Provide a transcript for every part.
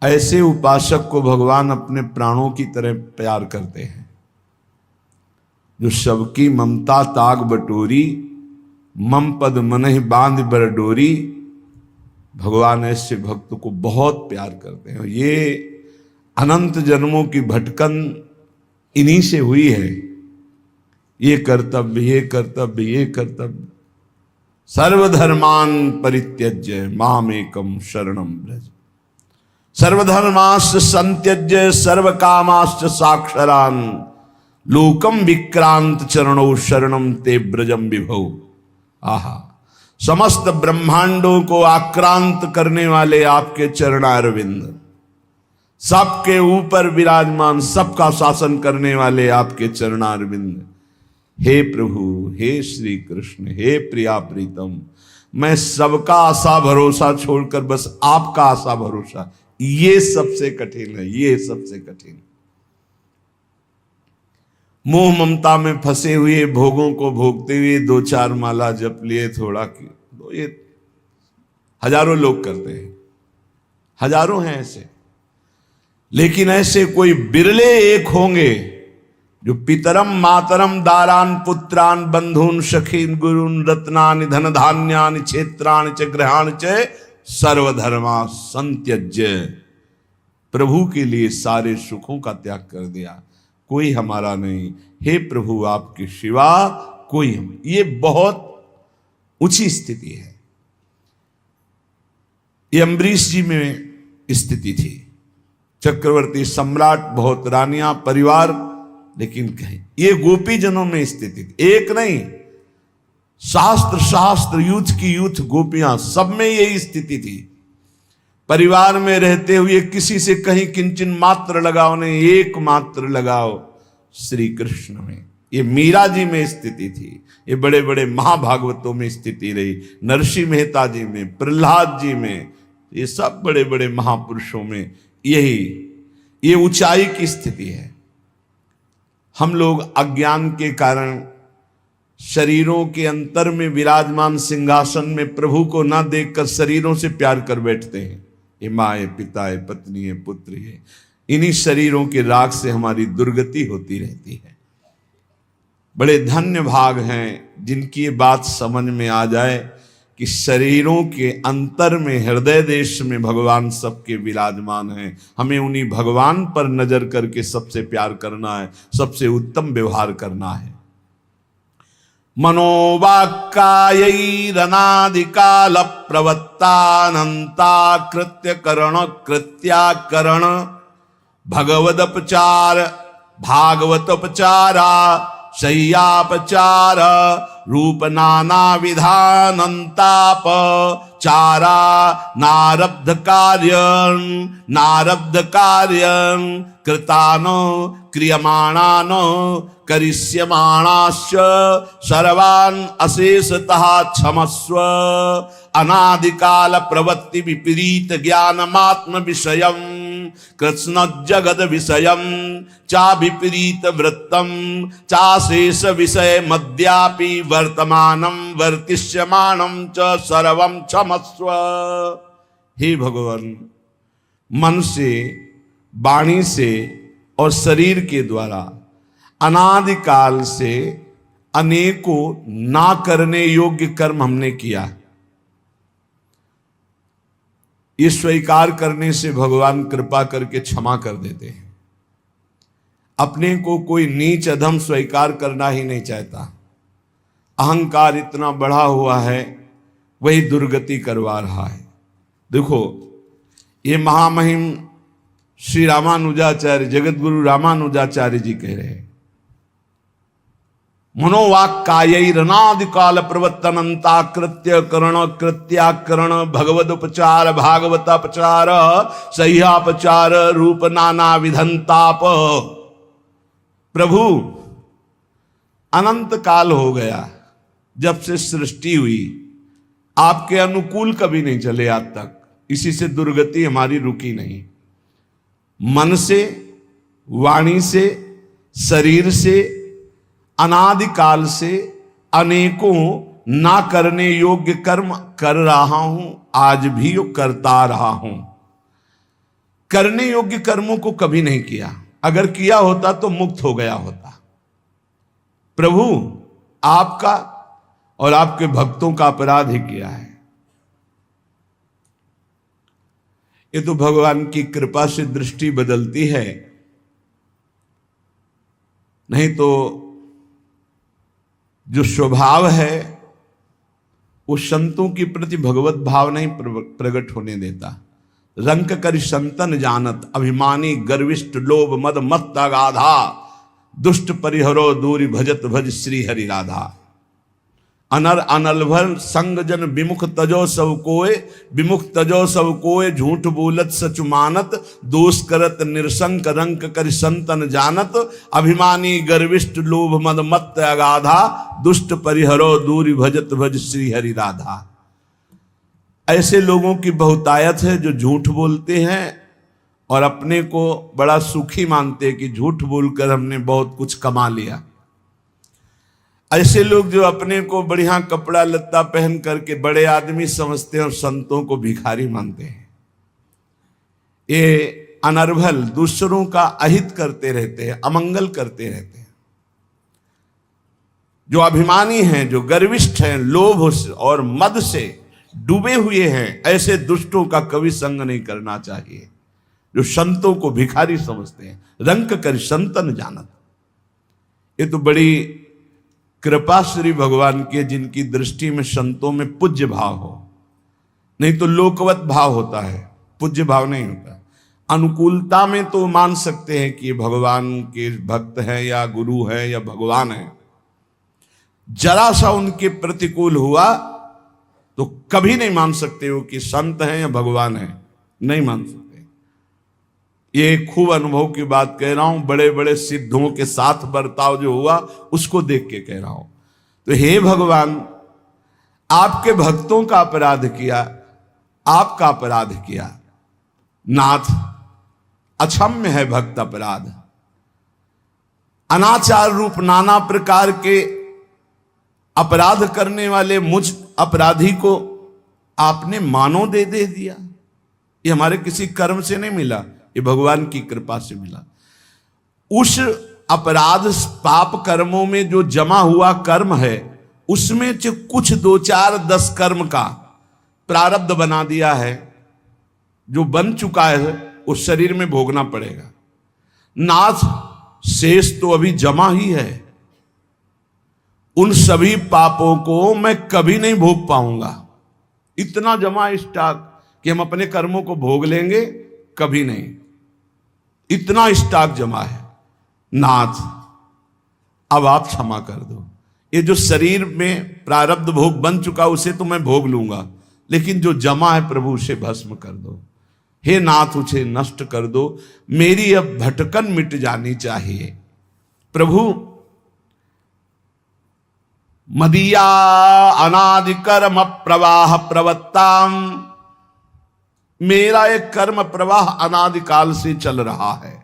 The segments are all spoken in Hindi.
ऐसे उपासक को भगवान अपने प्राणों की तरह प्यार करते हैं। जो सबकी ममता ताग बटोरी, मम पद मनहि बांध बर डोरी, भगवान ऐसे भक्त को बहुत प्यार करते हैं। ये अनंत जन्मों की भटकन इन्हीं से हुई है। ये कर्तव्य, ये कर्तव्य, ये कर्तव्य। सर्वधर्मान परित्यज्य मामेकम शरणम व्रज। सर्वधर्माश्च संत्यज्य सर्वकामाश्च साक्षरान, लोकम विक्रांत चरणों शरणम ते ब्रजम विभो। आहा, समस्त ब्रह्मांडों को आक्रांत करने वाले आपके चरणारविंद, सबके ऊपर विराजमान, सबका शासन करने वाले आपके चरणारविंद। हे प्रभु, हे श्री कृष्ण, हे प्रिया प्रीतम, मैं सबका आशा भरोसा छोड़कर बस आपका आशा भरोसा, ये सबसे कठिन है, ये सबसे कठिन। मोह ममता में फंसे हुए, भोगों को भोगते हुए दो चार माला जप लिए, थोड़ा की, तो ये हजारों लोग करते हैं, हजारों हैं ऐसे। लेकिन ऐसे कोई बिरले एक होंगे जो पितरम मातरम दारान पुत्रान बंधुन सखीन गुरुन रत्नानि धन धान्यानि क्षेत्राणि च गृहाणि च सर्वधर्मा संत्यज्य। प्रभु के लिए सारे सुखों का त्याग कर दिया, कोई हमारा नहीं, हे प्रभु आपके सिवा कोई हम। ये बहुत ऊंची स्थिति है। ये अम्बरीश जी में स्थिति थी। चक्रवर्ती सम्राट, बहुत रानियां, परिवार, लेकिन कहीं ये गोपी जनों में स्थिति थी। एक नहीं, शास्त्र शास्त्र यूथ की यूथ गोपियां, सब में यही स्थिति थी। परिवार में रहते हुए किसी से कहीं किंचन मात्र लगाओ नहीं, एक मात्र लगाओ श्री कृष्ण में। ये मीरा जी में स्थिति थी, ये बड़े बड़े महाभागवतों में स्थिति रही, नरसिंह मेहता जी में, प्रहलाद जी में, ये सब बड़े बड़े महापुरुषों में ये ऊंचाई की स्थिति है। हम लोग अज्ञान के कारण शरीरों के अंतर में विराजमान सिंहासन में प्रभु को ना देखकर शरीरों से प्यार कर बैठते हैं। ये माँ है, पिता है, पत्नी है, पुत्र है। इन्हीं शरीरों के राग से हमारी दुर्गति होती रहती है। बड़े धन्य भाग हैं जिनकी ये बात समझ में आ जाए कि शरीरों के अंतर में, हृदय देश में भगवान सबके विराजमान हैं। हमें उन्हीं भगवान पर नजर करके सबसे प्यार करना है, सबसे उत्तम व्यवहार करना है। मनोवाक्कायैरनादिकाल प्रवत्तानंता कृत्य करण कृत्याकरण भगवदपचार भागवतोपचारा शय्यापचार रूप नाना विधानंताप चारा नारब्ध कार्यं कृतानो क्रियमाणानो करिष्यमाणाश्च सर्वान् अशेषतः क्षमस्व। अनादिकाल प्रवृत्ति विपरीत ज्ञानमात्म विषयं कृष्ण जगद विषयं चा विपरीत वृत्तम चाशेष विषय मद्यापि वर्तमानं वर्तिष्यमानं च सर्वं क्षमस्व। हे भगवान, मन से, वाणी से और शरीर के द्वारा अनादिकाल से अनेकों ना करने योग्य कर्म हमने किया। ये स्वीकार करने से भगवान कृपा करके क्षमा कर देते हैं। अपने को कोई नीच अधम स्वीकार करना ही नहीं चाहता। अहंकार इतना बढ़ा हुआ है, वही दुर्गति करवा रहा है। देखो, ये महामहिम श्री रामानुजाचार्य, जगत गुरु रामानुजाचार्य जी कह रहे हैं, मनोवाक्कायैरनादिकाल प्रवर्तनंता कृत्य करण कृत्याकरण भगवदोपचार भागवतापचार सह्यापचार रूप नाना विधंताप। प्रभु, अनंत काल हो गया जब से सृष्टि हुई, आपके अनुकूल कभी नहीं चले आज तक, इसी से दुर्गति हमारी रुकी नहीं। मन से, वाणी से, शरीर से, अनादिकाल से अनेकों ना करने योग्य कर्म कर रहा हूं, आज भी करता रहा हूं। करने योग्य कर्मों को कभी नहीं किया। अगर किया होता तो मुक्त हो गया होता। प्रभु आपका और आपके भक्तों का अपराध ही किया है। ये तो भगवान की कृपा से दृष्टि बदलती है, नहीं तो जो स्वभाव है वो संतों के प्रति भगवत भाव नहीं प्रकट होने देता। रंक कर संतन जानत, अभिमानी गर्विष्ठ लोभ मद मत अगाधा, दुष्ट परिहरो दूरी भजत भज श्री हरि राधा। अनर अनलभर संग जन विमुख तजो सब कोय, विमुख तजो सब कोय झूठ बोलत सच मानत, दोष करत निरसंक रंक कर संतन जानत, अभिमानी गर्विष्ठ लोभ मद मत अगाधा, दुष्ट परिहरो दूरी भजत भज श्री हरि राधा। ऐसे लोगों की बहुतायत है जो झूठ बोलते हैं और अपने को बड़ा सुखी मानते हैं कि झूठ बोलकर हमने बहुत कुछ कमा लिया। ऐसे लोग जो अपने को बढ़िया कपड़ा लत्ता पहन करके बड़े आदमी समझते हैं और संतों को भिखारी मानते हैं। ये अनर्भल दूसरों का अहित करते रहते हैं, अमंगल करते रहते हैं। जो अभिमानी हैं, जो गर्विष्ठ हैं, लोभ और मद से डूबे हुए हैं, ऐसे दुष्टों का कभी संग नहीं करना चाहिए। जो संतों को भिखारी समझते हैं, रंक कर संतन जानत। ये तो बड़ी कृपा श्री भगवान की, जिनकी दृष्टि में संतों में पूज्य भाव हो, नहीं तो लोकवत भाव होता है, पूज्य भाव नहीं होता। अनुकूलता में तो मान सकते हैं कि भगवान के भक्त हैं या गुरु हैं या भगवान हैं। जरा सा उनके प्रतिकूल हुआ तो कभी नहीं मान सकते हो कि संत हैं या भगवान हैं, नहीं मान सकते। ये खूब अनुभव की बात कह रहा हूं, बड़े बड़े सिद्धों के साथ बर्ताव जो हुआ उसको देख के कह रहा हूं। तो हे भगवान, आपके भक्तों का अपराध किया, आपका अपराध किया। नाथ, अक्षम्य है भक्त अपराध। अनाचार रूप नाना प्रकार के अपराध करने वाले मुझ अपराधी को आपने मानो दे दिया। ये हमारे किसी कर्म से नहीं मिला, ये भगवान की कृपा से मिला। उस अपराध पाप कर्मों में जो जमा हुआ कर्म है, उसमें से कुछ 2 4 10 कर्म का प्रारब्ध बना दिया है। जो बन चुका है उस शरीर में भोगना पड़ेगा। नाथ, शेष तो अभी जमा ही है। उन सभी पापों को मैं कभी नहीं भोग पाऊंगा। इतना जमा स्टॉक कि हम अपने कर्मों को भोग लेंगे, कभी नहीं। इतना स्टॉक जमा है। नाथ, अब आप क्षमा कर दो। ये जो शरीर में प्रारब्ध भोग बन चुका उसे तो मैं भोग लूंगा, लेकिन जो जमा है प्रभु उसे भस्म कर दो। हे नाथ, उसे नष्ट कर दो। मेरी अब भटकन मिट जानी चाहिए। प्रभु, मदीया अनादि कर्म प्रवाह प्रवत्ताम, मेरा एक कर्म प्रवाह अनादिकाल से चल रहा है।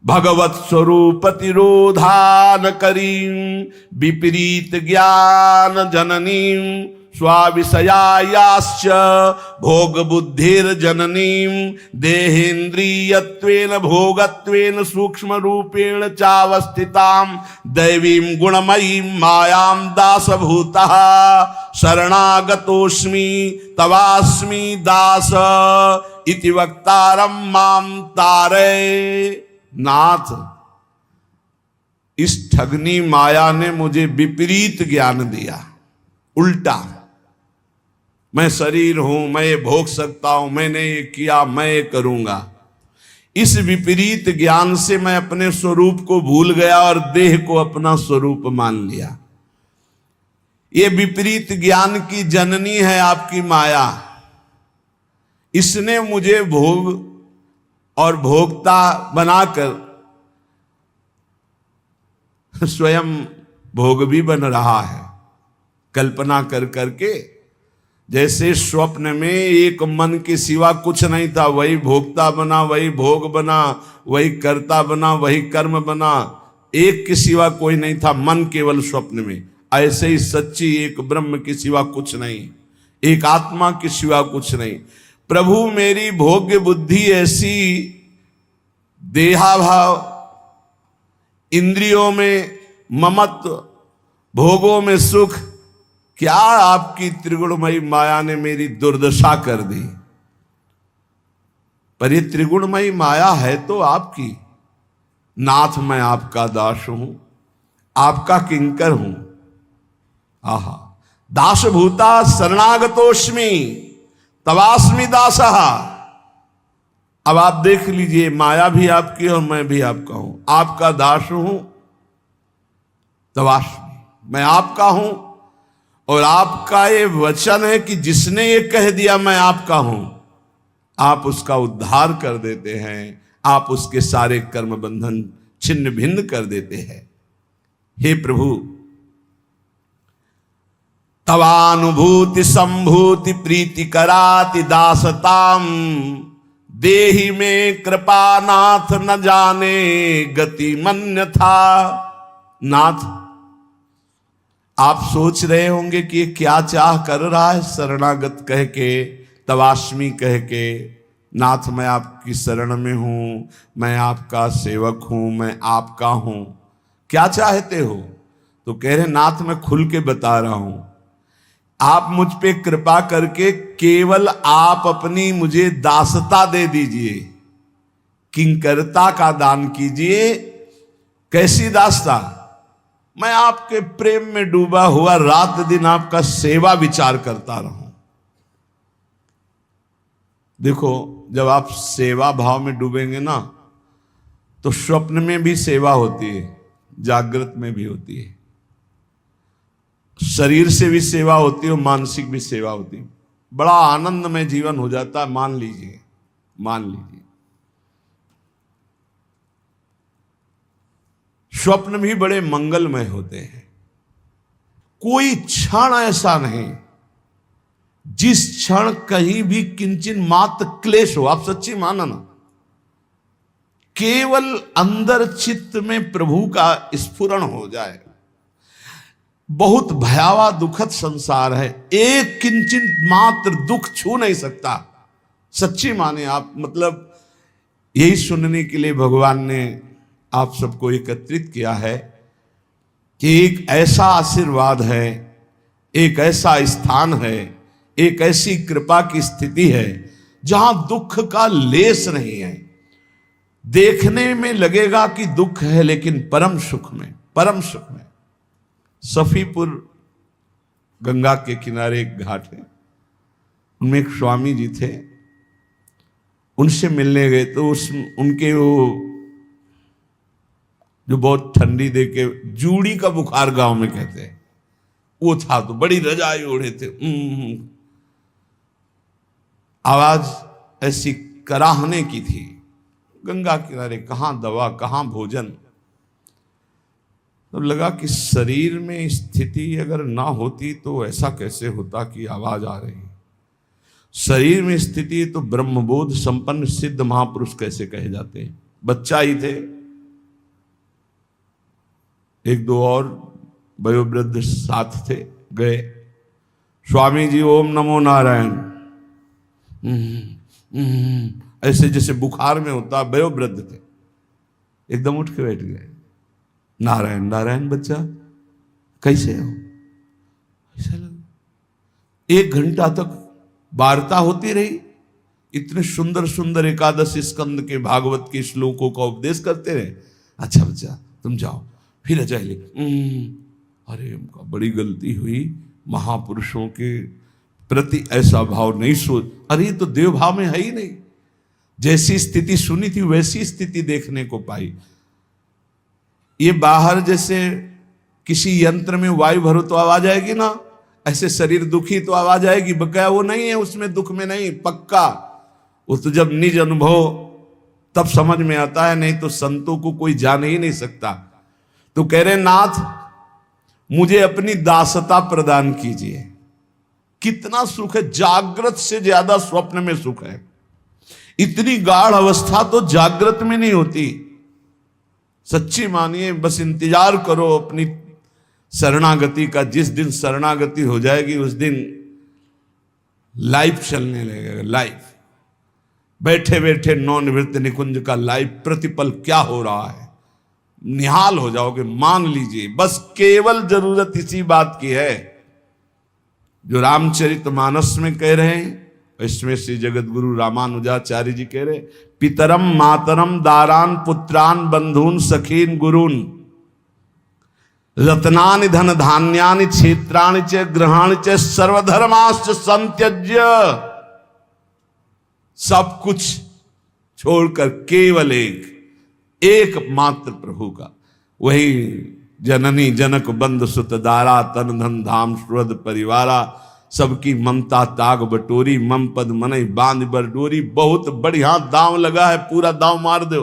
भगवत स्वरूप तिरोधान करीं, विपरीत ज्ञान जननीं, स्वाविषयायाश्च भोग बुद्धिर जननीं, देहेन्द्रियत्वेन भोगत्वेन सूक्ष्म रूपेण चावस्थितां, दैवीं गुणमयीं मायां दासभूतः, शरणागतोऽस्मि तवास्मि दास, इति वक्तारं मां तारय। नाथ, इस ठगनी माया ने मुझे विपरीत ज्ञान दिया, उल्टा। मैं शरीर हूं, मैं ये भोग सकता हूं, मैंने ये किया, मैं ये करूंगा। इस विपरीत ज्ञान से मैं अपने स्वरूप को भूल गया और देह को अपना स्वरूप मान लिया। ये विपरीत ज्ञान की जननी है आपकी माया। इसने मुझे भोग और भोक्ता बनाकर स्वयं भोग भी बन रहा है, कल्पना कर करके। जैसे स्वप्न में एक मन के सिवा कुछ नहीं था, वही भोक्ता बना, वही भोग बना, वही कर्ता बना, वही कर्म बना, एक के सिवा कोई नहीं था, मन केवल स्वप्न में। ऐसे ही सच्ची एक ब्रह्म के सिवा कुछ नहीं, एक आत्मा के सिवा कुछ नहीं। प्रभु मेरी भोग्य बुद्धि ऐसी, देहाभाव, इंद्रियों में ममत्व, भोगों में सुख, क्या आपकी त्रिगुणमयी माया ने मेरी दुर्दशा कर दी। पर ये त्रिगुणमयी माया है तो आपकी। नाथ मैं आपका दास हूं, आपका किंकर हूं। आहा, दासभूता शरणागतोस्मि तवास्मि दासः। अब आप देख लीजिए, माया भी आपकी और मैं भी आपका हूं। आपका दास हूं, तवास्मि, मैं आपका हूं। और आपका ये वचन है कि जिसने ये कह दिया मैं आपका हूं, आप उसका उद्धार कर देते हैं, आप उसके सारे कर्म बंधन छिन्न भिन्न कर देते हैं। हे प्रभु, तवानुभूति संभूति प्रीति कराति दासताम, देहि में कृपा नाथ न जाने गति मन्य था। नाथ, आप सोच रहे होंगे कि ये क्या चाह कर रहा है, शरणागत कह के, तवास्मी कह के। नाथ मैं आपकी शरण में हूं, मैं आपका सेवक हूं, मैं आपका हूं, क्या चाहते हो? तो कह रहे नाथ मैं खुल के बता रहा हूं, आप मुझ पे कृपा करके केवल आप अपनी मुझे दासता दे दीजिए, किंकरता का दान कीजिए। कैसी दासता? मैं आपके प्रेम में डूबा हुआ रात दिन आपका सेवा विचार करता रहूं। देखो, जब आप सेवा भाव में डूबेंगे ना, तो स्वप्न में भी सेवा होती है, जागृत में भी होती है, शरीर से भी सेवा होती है और मानसिक भी सेवा होती है। बड़ा आनंदमय जीवन हो जाता है। मान लीजिए, मान लीजिए स्वप्न भी बड़े मंगलमय होते हैं। कोई क्षण ऐसा नहीं जिस क्षण कहीं भी किंचन मात्र क्लेश हो। आप सच्ची माना ना, केवल अंदर चित्त में प्रभु का स्फुरण हो जाए। बहुत भयावह दुखद संसार है, एक किंचन मात्र दुख छू नहीं सकता। सच्ची माने आप, मतलब यही सुनने के लिए भगवान ने आप सबको एकत्रित किया है कि एक ऐसा आशीर्वाद है, एक ऐसा स्थान है, एक ऐसी कृपा की स्थिति है जहां दुख का लेस नहीं है। देखने में लगेगा कि दुख है, लेकिन परम सुख में, परम सुख में। सफीपुर गंगा के किनारे एक घाट है, उनमें एक स्वामी जी थे। उनसे मिलने गए तो उनके वो जो बहुत ठंडी दे के जूड़ी का बुखार गांव में कहते हैं, वो था। तो बड़ी रजाई ओढ़े थे, आवाज ऐसी कराहने की थी। गंगा किनारे कहां दवा, कहां भोजन। तो लगा कि शरीर में स्थिति अगर ना होती तो ऐसा कैसे होता कि आवाज आ रही। शरीर में स्थिति तो ब्रह्मबोध संपन्न सिद्ध महापुरुष कैसे कहे जाते हैं। बच्चा ही थे, एक दो और वयोवृद्ध साथ थे। गए, स्वामी जी ओम नमो नारायण, ऐसे जैसे बुखार में होता। वयोवृद्ध थे, एकदम उठ के बैठ गए। नारायण नारायण बच्चा, कैसे हो? ऐसा लगा। 1 घंटा तक वार्ता होती रही। इतने सुंदर सुंदर एकादश स्कंद के भागवत के श्लोकों का उपदेश करते रहे। अच्छा बच्चा तुम जाओ, फिर अजय ले। अरे उनका बड़ी गलती हुई, महापुरुषों के प्रति ऐसा भाव नहीं सोच। अरे ये तो देव भाव में है ही नहीं। जैसी स्थिति सुनी थी वैसी स्थिति देखने को पाई। ये बाहर जैसे किसी यंत्र में वायु भरो तो आवाज आएगी ना, ऐसे शरीर दुखी तो आवाज आएगी। बकाया वो नहीं है, उसमें दुख में नहीं, पक्का। वो तो जब निज अनुभव तब समझ में आता है, नहीं तो संतों को कोई जान ही नहीं सकता। तो कह रहे नाथ मुझे अपनी दासता प्रदान कीजिए। कितना सुख है, जागृत से ज्यादा स्वप्न में सुख है। इतनी गाढ़ अवस्था तो जागृत में नहीं होती। सच्ची मानिए, बस इंतजार करो अपनी शरणागति का। जिस दिन शरणागति हो जाएगी उस दिन लाइफ चलने लगेगा। लाइफ बैठे बैठे नौनिवृत्त निकुंज का लाइव प्रतिपल क्या हो रहा है निहाल हो जाओगे। मान लीजिए, बस केवल जरूरत इसी बात की है जो रामचरितमानस में कह रहे हैं, इसमें श्री जगत गुरु रामानुजाचार्य जी कह रहे, पितरम मातरम दारान पुत्रान बंधून सखीन गुरून रत्नानि धन धान्यानि क्षेत्राणि च ग्रहाणि च सर्वधर्माश्च संत्यज्य। सब कुछ छोड़कर केवल एक मात्र प्रभु का, वही जननी जनक बंद सुत दारा तन धन धाम श्रद परिवारा सबकी ममता ताग बटोरी मम पद मनई बांध बर डोरी। बहुत बढ़िया दांव लगा है, पूरा दांव मार दो।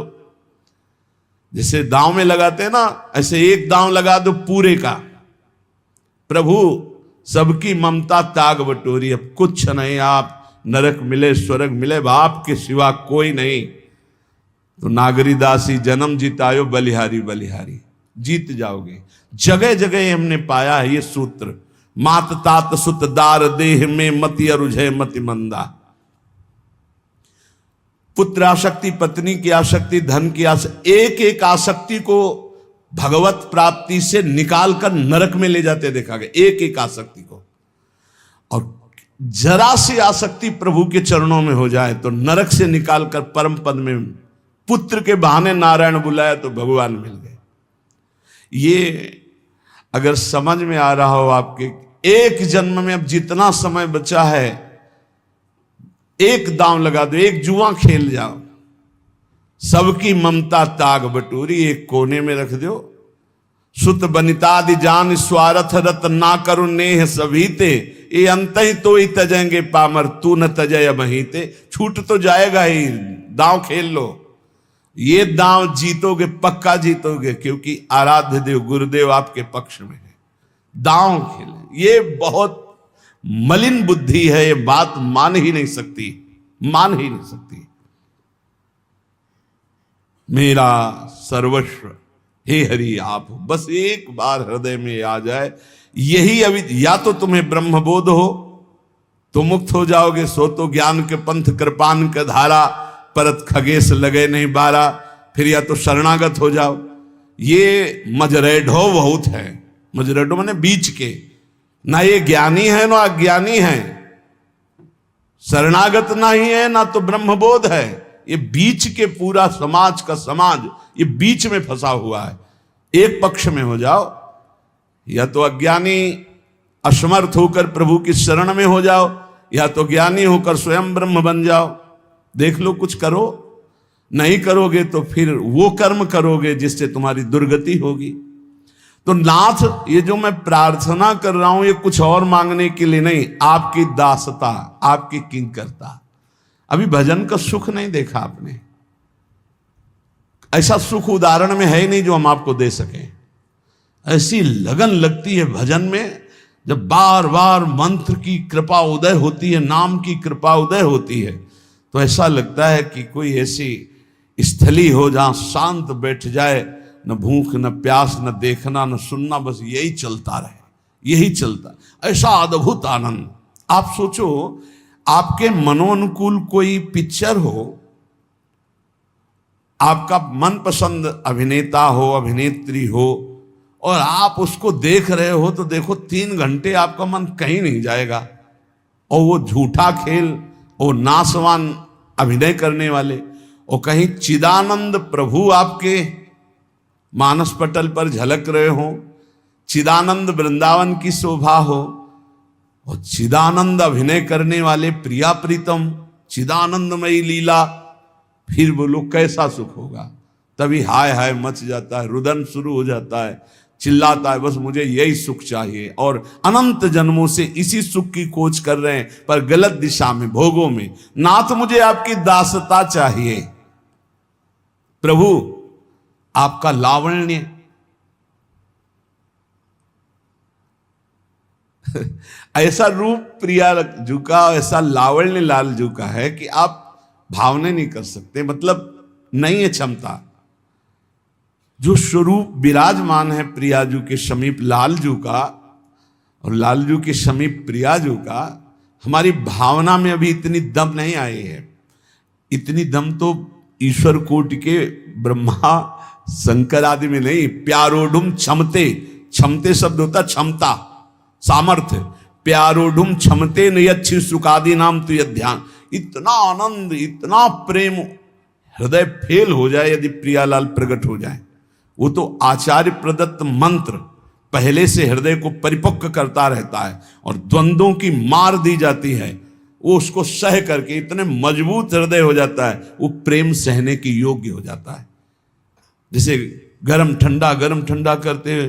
जैसे दांव में लगाते हैं ना, ऐसे एक दांव लगा दो पूरे का। प्रभु सबकी ममता ताग बटोरी, अब कुछ नहीं, आप नरक मिले स्वर्ग मिले बाप के सिवा कोई नहीं। तो नागरीदासी जन्म जितायो बलिहारी बलिहारी, जीत जाओगे। जगह जगह हमने पाया है ये सूत्र, मात तात सुत दार देह में मति अरुझय मति मंदा। पुत्र आसक्ति, पत्नी की आसक्ति, धन की आसक्ति, एक एक आसक्ति को भगवत प्राप्ति से निकालकर नरक में ले जाते देखा गया, एक एक आसक्ति को। और जरा सी आसक्ति प्रभु के चरणों में हो जाए तो नरक से निकालकर परम पद में, पुत्र के बहाने नारायण बुलाया तो भगवान मिल गए। ये अगर समझ में आ रहा हो आपके, एक जन्म में अब जितना समय बचा है, एक दांव लगा दो, एक जुआ खेल जाओ। सबकी ममता ताग बटोरी एक कोने में रख दो। सुत बनितादि जान स्वार्थ रत ना करो नेह सभीते, ये अंत ही तो ही तजेंगे पामर तू न तजय महीते। छूट तो जाएगा ही, दांव खेल लो। ये दांव जीतोगे, पक्का जीतोगे, क्योंकि आराध्य देव गुरुदेव आपके पक्ष में है। दांव खेले, ये बहुत मलिन बुद्धि है, ये बात मान ही नहीं सकती, मान ही नहीं सकती। मेरा सर्वस्व हे हरि आप, बस एक बार हृदय में आ जाए यही। अभी या तो तुम्हें ब्रह्मबोध हो तो मुक्त हो जाओगे, सो तो ज्ञान के पंथ कृपान का धारा परत खगेश लगे नहीं बारा। फिर या तो शरणागत हो जाओ। ये मजरेढ़ो बहुत है, मजरेढ़ो माने बीच के, ना ये ज्ञानी है ना अज्ञानी है, शरणागत ना ही है ना तो ब्रह्मबोध है। ये बीच के पूरा समाज का समाज ये बीच में फंसा हुआ है। एक पक्ष में हो जाओ, या तो अज्ञानी असमर्थ होकर प्रभु की शरण में हो जाओ, या तो ज्ञानी होकर स्वयं ब्रह्म बन जाओ। देख लो, कुछ करो। नहीं करोगे तो फिर वो कर्म करोगे जिससे तुम्हारी दुर्गति होगी। तो नाथ, ये जो मैं प्रार्थना कर रहा हूं ये कुछ और मांगने के लिए नहीं, आपकी दासता, आपकी किंकरता। अभी भजन का सुख नहीं देखा आपने, ऐसा सुख उदाहरण में है ही नहीं जो हम आपको दे सकें। ऐसी लगन लगती है भजन में, जब बार बार मंत्र की कृपा उदय होती है, नाम की कृपा उदय होती है, तो ऐसा लगता है कि कोई ऐसी स्थली हो जहां शांत बैठ जाए, न भूख न प्यास न देखना न सुनना, बस यही चलता रहे, यही चलता। ऐसा अद्भुत आनंद। आप सोचो, आपके मनोनुकूल कोई पिक्चर हो, आपका मनपसंद अभिनेता हो अभिनेत्री हो, और आप उसको देख रहे हो तो देखो 3 घंटे आपका मन कहीं नहीं जाएगा। और वो झूठा खेल, वो नासवान अभिनय करने वाले, और कहीं चिदानंद प्रभु आपके मानस पटल पर झलक रहे हो, चिदानंद वृंदावन की शोभा हो, और चिदानंद अभिनय करने वाले प्रिया प्रीतम, चिदानंदमयी लीला, फिर बोलो कैसा सुख होगा। तभी हाय हाय मच जाता है, रुदन शुरू हो जाता है, चिल्लाता है बस मुझे यही सुख चाहिए। और अनंत जन्मों से इसी सुख की खोज कर रहे हैं, पर गलत दिशा में, भोगों में। नाथ मुझे आपकी दासता चाहिए, प्रभु आपका लावण्य ऐसा रूप प्रिया जू का, ऐसा लावण्य लाल जू का है कि आप भावना नहीं कर सकते, मतलब नहीं है क्षमता। जो स्वरूप विराजमान है प्रियाजू के समीप लालजू का, और लालजू के समीप प्रियाजू का, हमारी भावना में अभी इतनी दम नहीं आई है। इतनी दम तो ईश्वर कोटि के ब्रह्मा शंकर आदि में नहीं। प्यारोडुम क्षमते, क्षमते शब्द होता क्षमता, सामर्थ्य। प्यारोडुम क्षमते नयच्छि सुखादि नाम तो यह ध्यान। इतना आनंद, इतना प्रेम, हृदय फेल हो जाए यदि प्रियालाल प्रकट हो जाए। वो तो आचार्य प्रदत्त मंत्र पहले से हृदय को परिपक्व करता रहता है, और द्वंद्वों की मार दी जाती है, वो उसको सह करके इतने मजबूत हृदय हो जाता है, वो प्रेम सहने की योग्य हो जाता है। जैसे गरम ठंडा करते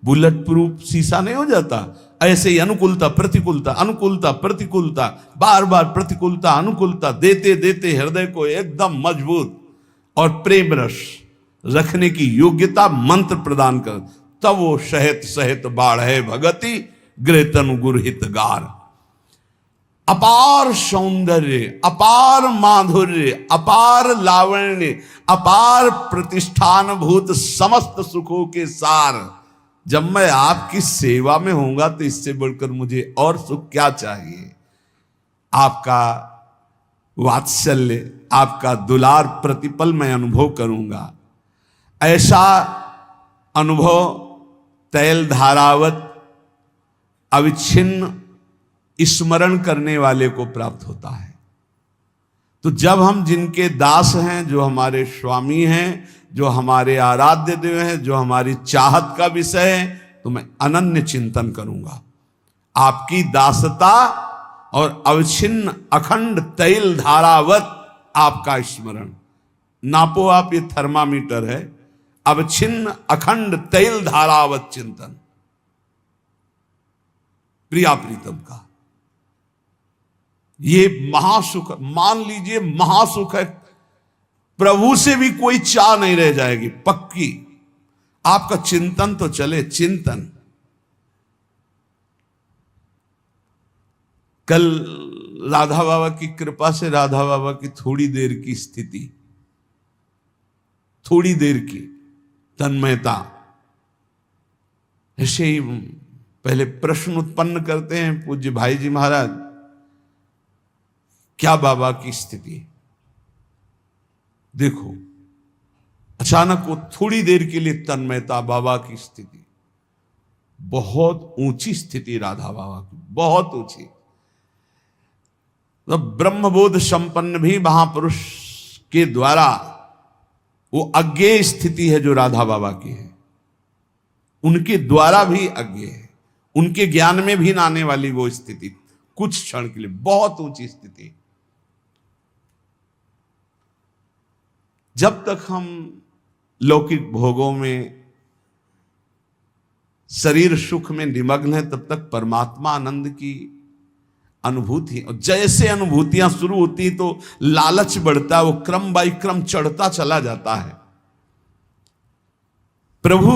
बुलेट प्रूफ शीशा नहीं हो जाता, ऐसे ही अनुकूलता प्रतिकूलता, अनुकूलता प्रतिकूलता, बार बार प्रतिकूलता अनुकूलता देते देते हृदय को एकदम मजबूत और प्रेम रस रखने की योग्यता मंत्र प्रदान कर, तब वो सहित सहित बाढ़ है भगति गृहतनु गुरहित गार। अपार सौंदर्य, अपार माधुर्य, अपार लावण्य, अपार प्रतिष्ठान भूत समस्त सुखों के सार। जब मैं आपकी सेवा में होऊंगा तो इससे बढ़कर मुझे और सुख क्या चाहिए। आपका वात्सल्य, आपका दुलार प्रतिपल मैं अनुभव करूंगा। ऐसा अनुभव तैल धारावत अविच्छिन्न स्मरण करने वाले को प्राप्त होता है। तो जब हम जिनके दास हैं, जो हमारे स्वामी हैं, जो हमारे आराध्य देव हैं, जो हमारी चाहत का विषय है, तो मैं अनन्य चिंतन करूंगा। आपकी दासता और अवच्छिन्न अखंड तैल धारावत आपका स्मरण। नापो आप, ये थर्मामीटर है। अवच्छिन्न अखंड तैल धारावत चिंतन प्रिया प्रीतम का, ये महासुख, मान लीजिए महासुख है। प्रभु से भी कोई चाह नहीं रह जाएगी पक्की। आपका चिंतन तो चले, चिंतन। कल राधा बाबा की कृपा से, राधा बाबा की थोड़ी देर की स्थिति, थोड़ी देर की तन्मयता, ऐसे ही पहले प्रश्न उत्पन्न करते हैं पूज्य भाई जी महाराज, क्या बाबा की स्थिति। देखो अचानक वो थोड़ी देर के लिए तन्मयता, बाबा की स्थिति बहुत ऊंची स्थिति, राधा बाबा की बहुत ऊंची। तो ब्रह्मबोध संपन्न भी महापुरुष के द्वारा वो अज्ञेय स्थिति है जो राधा बाबा की है, उनके द्वारा भी अज्ञेय है, उनके ज्ञान में भी ना आने वाली वो स्थिति, कुछ क्षण के लिए बहुत ऊंची स्थिति। जब तक हम लौकिक भोगों में, शरीर सुख में निमग्न है, तब तक परमात्मा आनंद की अनुभूति, और जैसे अनुभूतियां शुरू होती तो लालच बढ़ता है, वो क्रम बाई क्रम चढ़ता चला जाता है। प्रभु,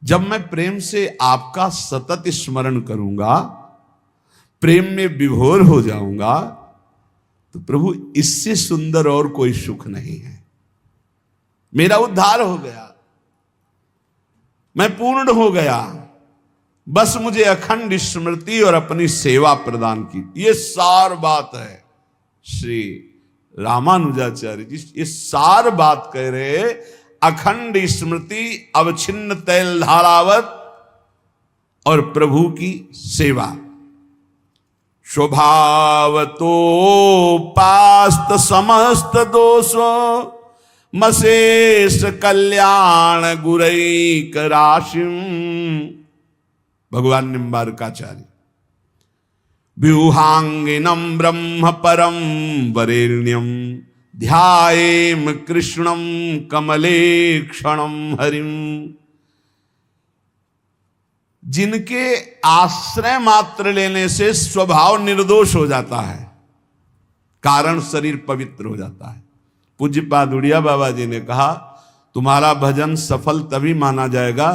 जब मैं प्रेम से आपका सतत स्मरण करूंगा, प्रेम में विभोर हो जाऊंगा, तो प्रभु इससे सुंदर और कोई सुख नहीं है। मेरा उद्धार हो गया, मैं पूर्ण हो गया, बस मुझे अखंड स्मृति और अपनी सेवा प्रदान की। ये सार बात है। श्री रामानुजाचार्य जी ये सार बात कह रहे, अखंड स्मृति, अवच्छिन्न तैल धारावत और प्रभु की सेवा। स्वभावतो पास्त समस्त दोषों मशेष कल्याण गुरैक राशिम। भगवान निम्बारकाचार्य। व्यूहांगिनम ब्रह्म परम वरेण्यम ध्यायेम कृष्णम कमले क्षणम हरिम। जिनके आश्रय मात्र लेने से स्वभाव निर्दोष हो जाता है, कारण शरीर पवित्र हो जाता है। पूज्य पादुड़िया बाबा जी ने कहा, तुम्हारा भजन सफल तभी माना जाएगा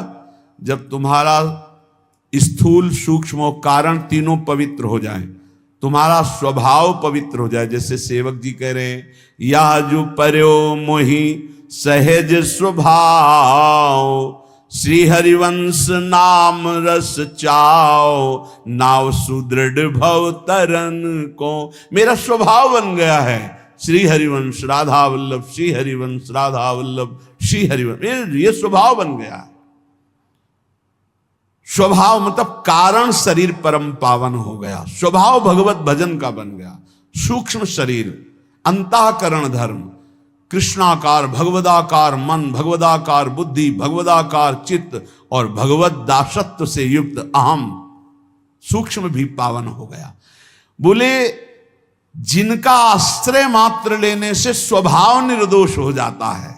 जब तुम्हारा स्थूल सूक्ष्म और कारण तीनों पवित्र हो जाएं, तुम्हारा स्वभाव पवित्र हो जाए। जैसे सेवक जी कह रहे हैं, या जो पर्यो मोहि सहज स्वभाव श्री हरिवंश नाम रस चाओ, नाव सुदृढ़ भव तरन को। मेरा स्वभाव बन गया है श्री हरिवंश राधा वल्लभ, श्री हरिवंश राधा वल्लभ, श्री हरिवंश, ये स्वभाव बन गया है। स्वभाव मतलब कारण शरीर परम पावन हो गया, स्वभाव भगवत भजन का बन गया। सूक्ष्म शरीर, अंतःकरण धर्म, कृष्णाकार, भगवदाकार मन, भगवदाकार बुद्धि, भगवदाकार चित्त और भगवत दासत्व से युक्त अहम सूक्ष्म भी पावन हो गया। बोले जिनका आश्रय मात्र लेने से स्वभाव निर्दोष हो जाता है,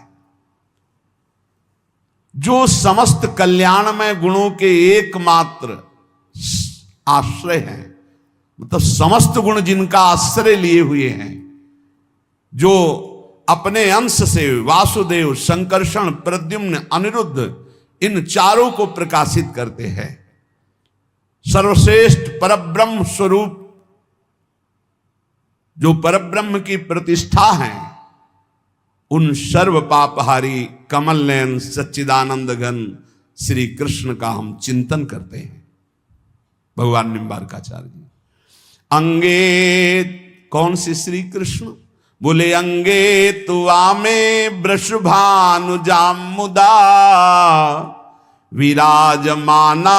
जो समस्त कल्याणमय गुणों के एकमात्र आश्रय हैं, मतलब समस्त गुण जिनका आश्रय लिए हुए हैं, जो अपने अंश से वासुदेव, संकर्षण, प्रद्युम्न, अनिरुद्ध इन चारों को प्रकाशित करते हैं। सर्वश्रेष्ठ परब्रह्म स्वरूप जो परब्रह्म की प्रतिष्ठा है, उन सर्व पापहारी कमल नयन सच्चिदानंद घन श्री कृष्ण का हम चिंतन करते हैं। भगवान निम्बारकाचार्य जी अंगे, कौन से श्री कृष्ण? बोले अंगे तु आमे वृषभानुजाम मुदा, विराजमाना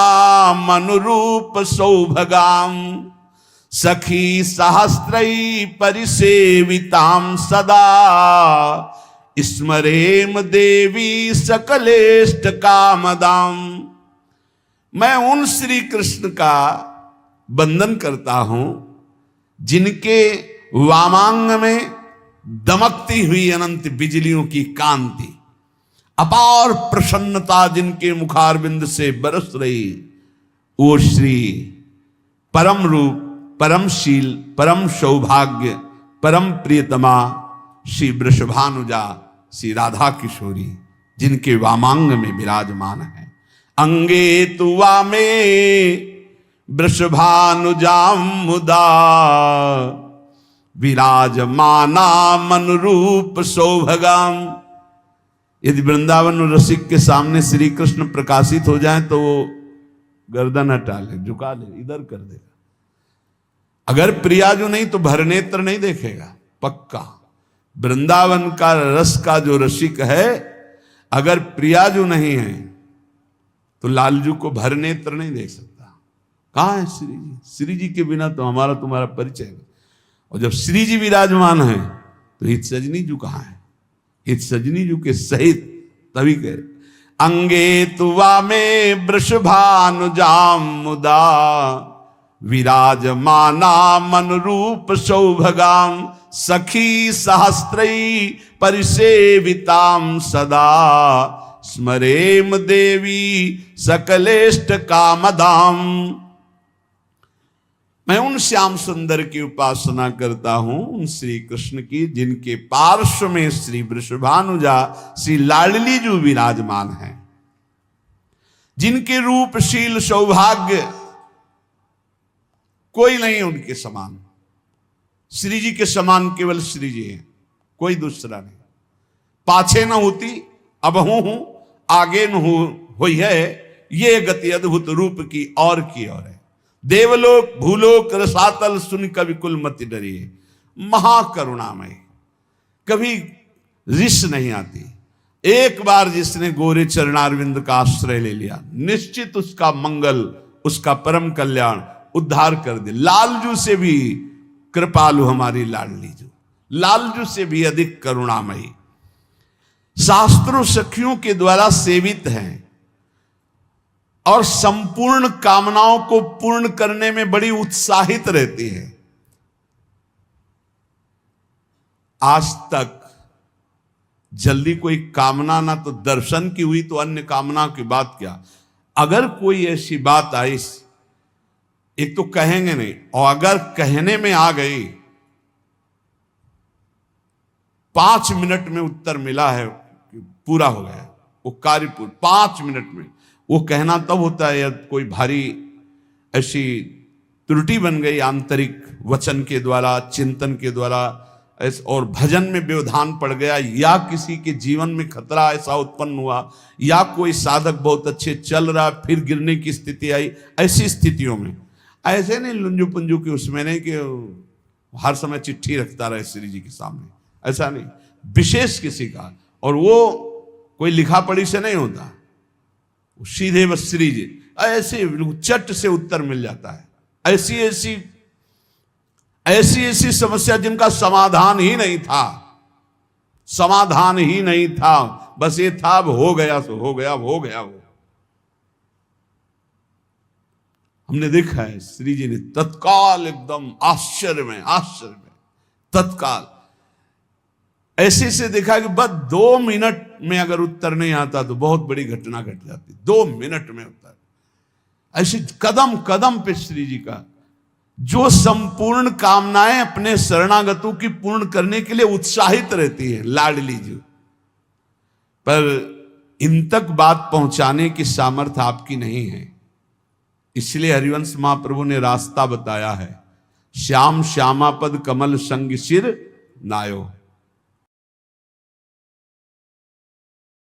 मनुरूप सौभगाम, सखी सहस्त्रई परिसेविताम सदा, स्मरेम देवी सकलेष्ट कामदाम। मैं उन श्री कृष्ण का वंदन करता हूं जिनके वामांग में दमकती हुई अनंत बिजलियों की कांति, अपार प्रसन्नता जिनके मुखारविंद से बरस रही, वो श्री परम रूप, परमशील, परम सौभाग्य, परम प्रियतमा श्री वृषभानुजा श्री राधा किशोरी जिनके वामांग में विराजमान है। अंगे तु वामे वृषभानुजाम मुदा, विराजमाना मनुरूप सौभगाम। यदि वृंदावन रसिक के सामने श्री कृष्ण प्रकाशित हो जाए तो वो गर्दन हटा ले, झुका ले, इधर कर देगा। अगर प्रियाजू नहीं तो भरनेत्र नहीं देखेगा, पक्का। वृंदावन का रस का जो रसिक है, अगर प्रियाजू नहीं है तो लालजू को भरनेत्र नहीं देख सकता। कहाँ है श्री जी? श्री जी के बिना तो हमारा तुम्हारा परिचय है। और जब श्री जी विराजमान है तो हित सजनी जू कहाँ है? हित सजनी जू के सहित तभी कह अंगे तुवा में वृषभानुजाम मुदा, विराजमाना मनुरूप सौभगाम, सखी सहस्त्रई परिसेविताम सदा, स्मरेम देवी सकलेष्ट कामदाम। मैं उन श्याम सुंदर की उपासना करता हूं, उन श्री कृष्ण की जिनके पार्श्व में श्री वृषभानुजा श्री लाडली जू विराजमान हैं, जिनके रूप शील सौभाग्य कोई नहीं उनके समान। श्री जी के समान केवल श्री जी हैं, कोई दूसरा नहीं। पाछे न होती अब हूं, आगे न हुई है, ये गति अद्भुत रूप की और है। देवलोक भूलोक रसातल सुन कवि कुल मति डरिए, महाकरुणामय, कभी रिस नहीं आती। एक बार जिसने गोरे चरणारविंद का आश्रय ले लिया, निश्चित उसका मंगल, उसका परम कल्याण उद्धार कर दे। लालजू से भी कृपालु हमारी लाडली जू, लालजू से भी अधिक करुणामयी, शास्त्रों सखियों के द्वारा सेवित हैं और संपूर्ण कामनाओं को पूर्ण करने में बड़ी उत्साहित रहती है। आज तक जल्दी कोई कामना ना तो दर्शन की हुई तो अन्य कामना की बात क्या। अगर कोई ऐसी बात आई, एक तो कहेंगे नहीं, और अगर कहने में आ गई 5 मिनट में उत्तर मिला है, पूरा हो गया वो कार्य, 5 मिनट में। वो कहना तब होता है यदि कोई भारी ऐसी त्रुटि बन गई आंतरिक वचन के द्वारा, चिंतन के द्वारा, और भजन में व्यवधान पड़ गया, या किसी के जीवन में खतरा ऐसा उत्पन्न हुआ, या कोई साधक बहुत अच्छे चल रहा फिर गिरने की स्थिति आई, ऐसी स्थितियों में ऐसे नहीं लुंजू पुंजू की उसमें नहीं कि हर समय चिट्ठी रखता रहे श्री जी के सामने, ऐसा नहीं, विशेष किसी का, और वो कोई लिखा पढ़ी से नहीं होता, सीधे बस श्री जी ऐसे चट से उत्तर मिल जाता है। ऐसी ऐसी समस्या जिनका समाधान ही नहीं था, समाधान ही नहीं था, बस ये था अब हो गया सो हो गया, अब हो गया वो। हमने देखा है श्री जी ने तत्काल एकदम आश्चर्य में तत्काल ऐसे से देखा कि बस 2 मिनट में अगर उत्तर नहीं आता तो बहुत बड़ी घटना घट जाती। 2 मिनट में उत्तर, ऐसे कदम कदम पे श्री जी का जो संपूर्ण कामनाएं अपने शरणागतों की पूर्ण करने के लिए उत्साहित रहती है लाडली जी, पर इन तक बात पहुंचाने की सामर्थ्य आपकी नहीं है। इसलिए हरिवंश महाप्रभु ने रास्ता बताया है, श्याम श्यामापद कमल संग सिर नायो।